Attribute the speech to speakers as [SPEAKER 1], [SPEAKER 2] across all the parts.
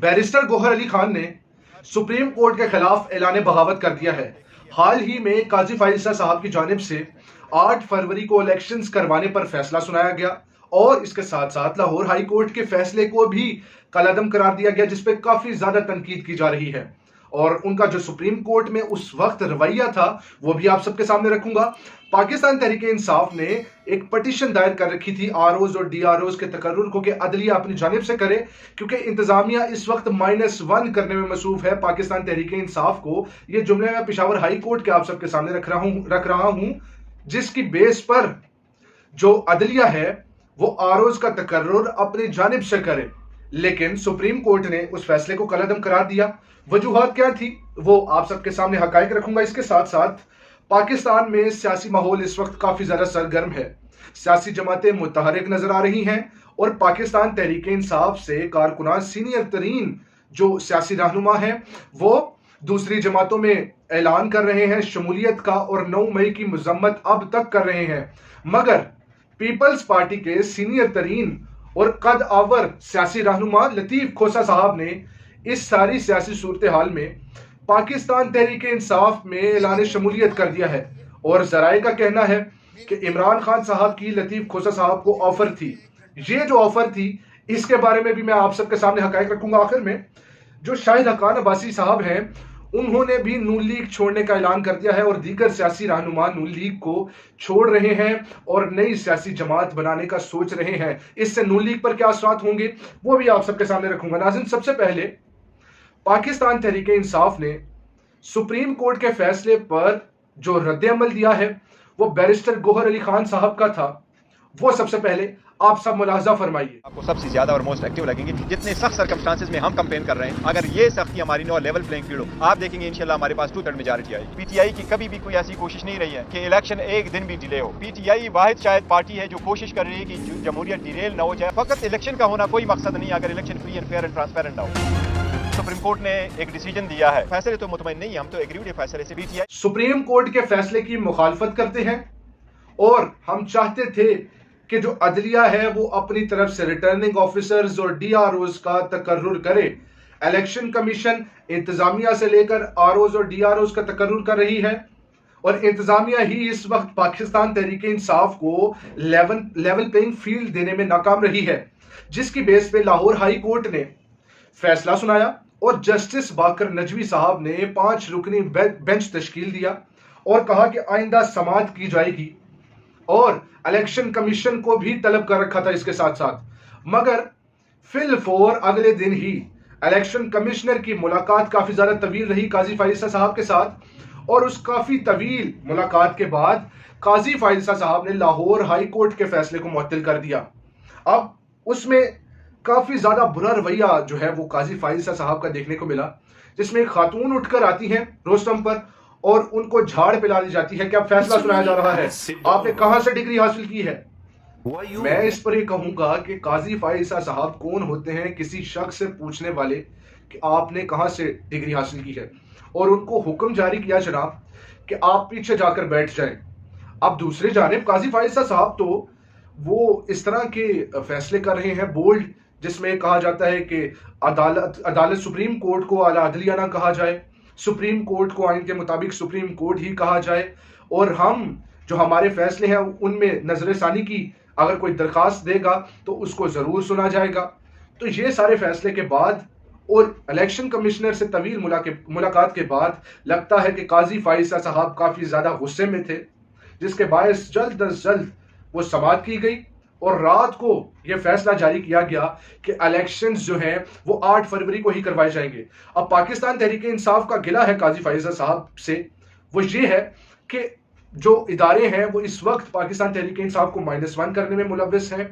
[SPEAKER 1] Barrister Gohar Ali Khan ने supreme court के खिलाफ ऐलान बगावत कर दिया है। हाल ही में काजी फाइजा साहब की जानिब से 8 फरवरी को इलेक्शंस करवाने पर फैसला सुनाया गया और इसके साथ साथ लाहौर हाई कोर्ट के फैसले को भी कलअदम करार दिया गया, जिस पे काफी ज्यादा तनकीद की जा रही है। और उनका जो सुप्रीम कोर्ट में उस वक्त रवैया था वो भी आप सबके सामने रखूंगा। पाकिस्तान तहरीक इंसाफ ने एक पटिशन दायर कर रखी थी आरओज और डीआरओज के तकर्रुर को कि अदलिया अपनी जानिब से करे, क्योंकि इंतजामिया इस वक्त -1 करने में मसरूफ है पाकिस्तान तहरीक इंसाफ को। ये जुमले मैं पिशावर हाई कोर्ट के आप सबके सामने रख रहा हूं, जिसकी बेस पर जो अदलिया है वो आरओज का तकर्रुर अपनी जानिब से करे। लेकिन सुप्रीम कोर्ट ने उस फैसले को कलअदम करार दिया। वजूहात क्या थी वो आप सबके सामने हकायक रखूंगा। इसके साथ साथ पाकिस्तान में सियासी माहौल इस वक्त काफी ज्यादा सरगर्म है। सियासी जमातें मुतहरिक नजर आ रही हैं और पाकिस्तान तहरीक इंसाफ से कारकुनान सीनियर तरीन जो सियासी रहनुमा हैं वो दूसरी जमातों में ऐलान कर रहे हैं शमूलियत का और 9 मई की मजम्मत अब तक कर रहे हैं। मगर पीपल्स पार्टी के सीनियर तरीन और कद आवर सियासी रहनुमा लतीफ खोसा साहब ने इस सारी सियासी सूरत हाल में पाकिस्तान तहरीक इंसाफ में ऐलान शमूलियत कर दिया है। और जराए का कहना है कि इमरान खान साहब की लतीफ खोसा साहब को ऑफर थी। ये जो ऑफर थी इसके बारे में भी मैं आप सबके सामने हकायक रखूंगा। आखिर में जो शाहिद हकान अब्बासी साहब हैं उन्होंने भी नून लीग छोड़ने का ऐलान कर दिया है और दीगर सियासी रहनुमा नून लीग को छोड़ रहे हैं और नई सियासी जमात बनाने का सोच रहे हैं। इससे नून लीग पर क्या असरात होंगे वो भी आप सबके सामने रखूंगा। नाज़रीन, सबसे पहले पाकिस्तान तहरीक इंसाफ ने सुप्रीम कोर्ट के फैसले पर जो रद्द अमल दिया है वो बैरिस्टर गोहर अली खान साहब का था। वो सबसे पहले आप सब मुलाहजा फरमाइए।
[SPEAKER 2] आपको सबसे ज्यादा और मोस्ट एक्टिव लगेंगे जितने सख्त सर्कमस्टांसेस में हम कैंपेन कर रहे हैं। अगर ये सख्ती हमारी नो लेवल प्लेइंग फील्ड हो, आप देखेंगे इंशाल्लाह हमारे पास 2/3 मेजॉरिटी आएगी। पीटीआई की कभी भी कोई ऐसी कोशिश नहीं रही है कि इलेक्शन एक दिन भी डिले हो। पीटीआई वाहिद शायद पार्टी है जो कोशिश कर रही है कि जमहूरियत डिरेल ना हो जाए। फकत इलेक्शन का होना कोई मकसद नहीं, अगर election free and fair and transparent ना हो। सुप्रीम कोर्ट ने एक डिसीजन दिया है, फैसले तो मुतमईन नहीं, हम तो एग्रीड है फैसले से। पीटीआई
[SPEAKER 1] सुप्रीम कोर्ट के फैसले की मुखालफत करते हैं और हम चाहते थे कि जो अदलिया है वो अपनी तरफ से रिटर्निंग ऑफिसर्स और डीआरओज का तकर्रुर करे। इलेक्शन कमीशन इंतजामिया से लेकर आरओज और डीआरओज का तकर्रुर कर रही है और इंतजामिया ही इस वक्त पाकिस्तान तहरीक इंसाफ को लेवल प्लेइंग फील्ड देने में नाकाम रही है, जिसकी बेस पे लाहौर हाई कोर्ट ने फैसला सुनाया और जस्टिस बाकर नजवी साहब ने 5 रुकनी बेंच तश्कील दिया और कहा कि आइंदा समाअत की जाएगी और इलेक्शन कमीशन को भी तलब कर रखा था इसके साथ साथ। मगर फिलफोर अगले दिन ही इलेक्शन कमिश्नर की मुलाकात काफी ज्यादा तवील रही काजी फाइजा साहब के साथ और उस काफी तवील मुलाकात के बाद काजी फाइजा साहब ने लाहौर हाई कोर्ट के फैसले को मुअत्तल कर दिया। अब उसमें काफी ज्यादा बुरा रवैया जो है वो काजी फाइजा साहब का देखने को मिला, जिसमें एक खातून उठकर आती हैं रोस्टम पर और उनको झाड़ पिला दी जाती है। क्या फैसला सुनाया जा रहा है, आपने कहां से डिग्री हासिल की है। मैं इस पर ये कहूंगा कि काजी फाइजा साहब कौन होते हैं किसी शख्स से पूछने वाले कि आपने कहां से डिग्री हासिल की है, और उनको हुक्म जारी किया जनाब कि आप पीछे जाकर बैठ जाएं। अब दूसरी जानिब काजी फाइजा साहब तो वो इस तरह के फैसले कर रहे हैं बोल्ड, जिसमें कहा जाता है कि अदालत सुप्रीम कोर्ट को आला अदलिया ना कहा जाए, सुप्रीम कोर्ट को आइन के मुताबिक सुप्रीम कोर्ट ही कहा जाए और हम जो हमारे फैसले हैं उनमें नजरसानी की अगर कोई दरखास्त देगा तो उसको जरूर सुना जाएगा। तो ये सारे फैसले के बाद और इलेक्शन कमिश्नर से तवील मुलाकात के बाद लगता है कि काजी फाइजा साहब काफी ज्यादा गुस्से में थे, जिसके बायस जल्द अज जल्द वो समाअत की गई और रात को यह फैसला जारी किया गया कि इलेक्शंस जो हैं वो 8 फरवरी को ही करवाए जाएंगे। अब पाकिस्तान तहरीक इंसाफ का गिला है काजी फाइजा साहब से वो ये है कि जो इदारे हैं वो इस वक्त पाकिस्तान तहरीक इंसाफ को -1 करने में मुलव्विस हैं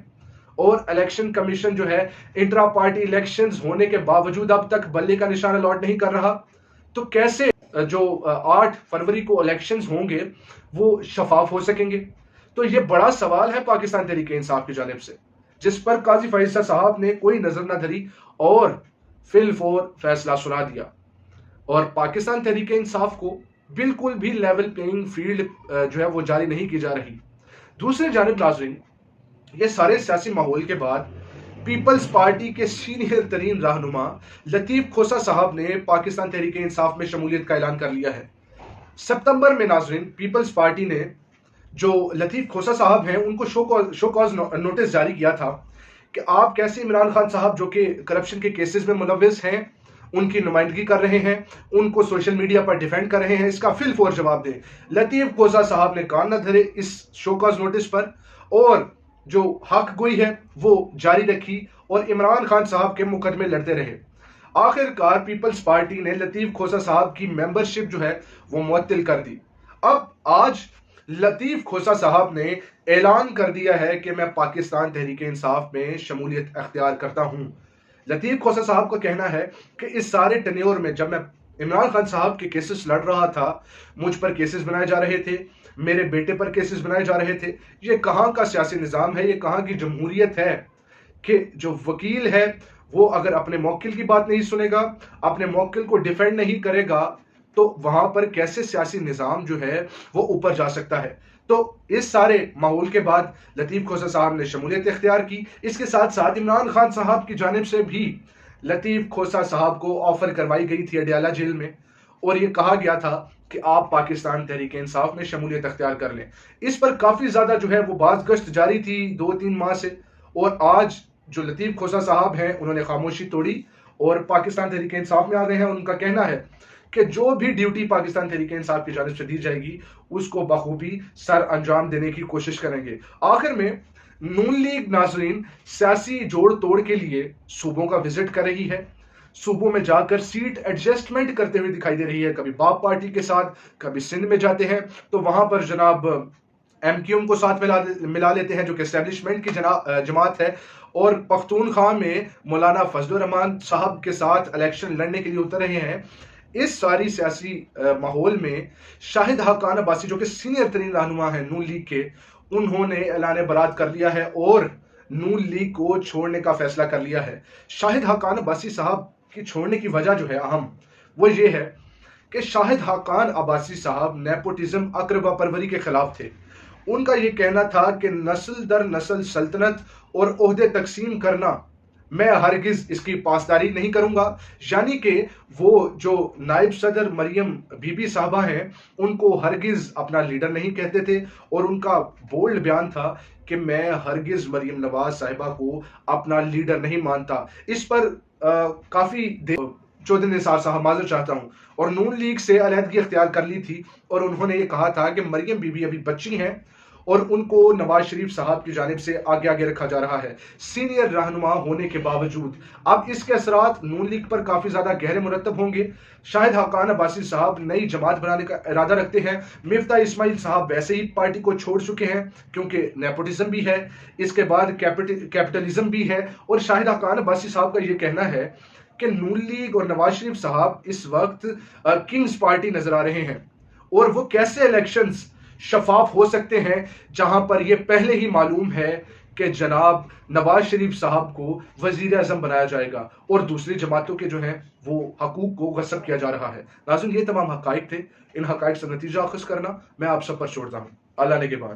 [SPEAKER 1] और इलेक्शन कमीशन जो है इंट्रा पार्टी इलेक्शंस होने के बावजूद अब तक बल्ले का निशान अलॉट नहीं कर रहा। तो कैसे जो 8 फरवरी को इलेक्शंस होंगे वो शफाफ हो सकेंगे। तो ये बड़ा सवाल है पाकिस्तान तहरीक इंसाफ की जानिब से, जिस पर काजी फाइजा साहब ने कोई नजर न धरी और फिलफोर फैसला सुना दिया और पाकिस्तान तहरीक इंसाफ को बिल्कुल भी लेवल प्लेइंग फील्ड जो है वो जारी नहीं की जा रही। दूसरी जानिब नाज़रीन, ये सारे सियासी माहौल के बाद پیپلز پارٹی کے سینئر ترین رہنما لطیف کھوسہ صاحب نے پاکستان تحریک انصاف میں شمولیت کا اعلان کر لیا ہے۔ ستمبر میں ناظرین پیپلز پارٹی نے جو لطیف کھوسہ صاحب ہیں ان کو شو کاز نوٹس جاری کیا تھا کہ آپ کیسے عمران خان صاحب جو کہ کرپشن کے کیسز میں ملوث ہیں ان کی نمائندگی کر رہے ہیں، ان کو سوشل میڈیا پر ڈیفینڈ کر رہے ہیں، اس کا فل فور جواب دیں۔ لطیف کھوسہ صاحب نے کان نہ دھرے اس شو کاز نوٹس پر اور جو حق گوئی ہے وہ جاری رکھی اور عمران خان صاحب کے مقدمے لڑتے رہے۔ آخر کار پیپلز پارٹی نے لطیف کھوسہ صاحب کی ممبرشپ جو ہے وہ معطل کر دی۔ اب آج لطیف کھوسہ صاحب نے اعلان کر دیا ہے کہ میں پاکستان تحریک انصاف میں شمولیت اختیار کرتا ہوں۔ لطیف کھوسہ صاحب کا کہنا ہے کہ اس سارے ٹینیور میں جب میں عمران خان صاحب کے کیسز لڑ رہا تھا، مجھ پر کیسز بنائے جا رہے تھے، میرے بیٹے پر کیسز بنائے جا رہے تھے، یہ کہاں کا سیاسی نظام ہے، یہ کہاں کی جمہوریت ہے کہ جو وکیل ہے وہ اگر اپنے موکل کی بات نہیں سنے گا، اپنے موکل کو ڈیفینڈ نہیں کرے گا تو وہاں پر کیسے سیاسی نظام جو ہے وہ اوپر جا سکتا ہے۔ تو اس سارے ماحول کے بعد لطیف کھوسہ صاحب نے شمولیت اختیار کی۔ اس کے ساتھ ساتھ عمران خان صاحب کی جانب سے بھی لطیف کھوسہ صاحب کو آفر کروائی گئی تھی اڈیالہ جیل میں اور یہ کہا گیا تھا کہ آپ پاکستان تحریک انصاف میں شمولیت اختیار کر لیں۔ اس پر کافی زیادہ جو ہے وہ باز گشت جاری تھی 2-3 ماہ سے، اور آج جو لطیف کھوسہ صاحب ہیں انہوں نے خاموشی توڑی اور پاکستان تحریک انصاف میں آ گئے ہیں۔ ان کا کہنا ہے کہ جو بھی ڈیوٹی پاکستان تحریک انصاف کی جانب سے دی جائے گی اس کو بخوبی سر انجام دینے کی کوشش کریں گے۔ آخر میں نون لیگ ناظرین سیاسی جوڑ توڑ کے لیے صوبوں کا وزٹ کر رہی ہے، صوبوں میں جا کر سیٹ ایڈجسٹمنٹ کرتے ہوئے دکھائی دے رہی ہے۔ کبھی باپ پارٹی کے ساتھ، کبھی سندھ میں جاتے ہیں تو وہاں پر جناب ایم کیو ایم کو ساتھ ملا لیتے ہیں جو کہ اسٹیبلشمنٹ کی جماعت ہے، اور پختونخوا میں مولانا فضل الرحمان صاحب کے ساتھ الیکشن لڑنے کے لیے اتر رہے ہیں۔ اس ساری سیاسی ماحول میں شاہد حقان عباسی جو کہ سینئر ترین رہنما ہیں نون لیگ کے، انہوں نے اعلان برات کر لیا ہے اور نون لیگ کو چھوڑنے کا فیصلہ کر لیا ہے۔ شاہد حقان عباسی صاحب کی چھوڑنے کی وجہ جو ہے اہم وہ یہ ہے کہ شاہد حقان عباسی صاحب نیپوٹزم اقربا پروری کے خلاف تھے۔ ان کا یہ کہنا تھا کہ نسل در نسل سلطنت اور عہدے تقسیم کرنا میں ہرگز اس کی پاسداری نہیں کروں گا، یعنی کہ وہ جو نائب صدر مریم بی بی صاحبہ ہیں ان کو ہرگز اپنا لیڈر نہیں کہتے تھے، اور ان کا بولڈ بیان تھا کہ میں ہرگز مریم نواز صاحبہ کو اپنا لیڈر نہیں مانتا۔ اس پر کافی چودھری نثار صاحب معذرت چاہتا ہوں، اور نون لیگ سے علیحدگی اختیار کر لی تھی، اور انہوں نے یہ کہا تھا کہ مریم بی بی ابھی بچی ہیں اور ان کو نواز شریف صاحب کی جانب سے آگے رکھا جا رہا ہے سینئر رہنما ہونے کے باوجود۔ اب اس کے اثرات نون لیگ پر کافی زیادہ گہرے مرتب ہوں گے۔ شاہد حقان عباسی صاحب نئی جماعت بنانے کا ارادہ رکھتے ہیں۔ مفتاح اسماعیل صاحب ویسے ہی پارٹی کو چھوڑ چکے ہیں کیونکہ نیپوٹزم بھی ہے، اس کے بعد کیپٹلزم بھی ہے، اور شاہد حقان عباسی صاحب کا یہ کہنا ہے کہ نون لیگ اور نواز شریف صاحب اس وقت کنگز پارٹی نظر آ رہے ہیں، اور وہ کیسے الیکشنز شفاف ہو سکتے ہیں جہاں پر یہ پہلے ہی معلوم ہے کہ جناب نواز شریف صاحب کو وزیر اعظم بنایا جائے گا اور دوسری جماعتوں کے جو ہیں وہ حقوق کو غصب کیا جا رہا ہے۔ ناظرین، یہ تمام حقائق تھے، ان حقائق سے نتیجہ اخذ کرنا میں آپ سب پر چھوڑتا ہوں۔ اللہ نے کے بعد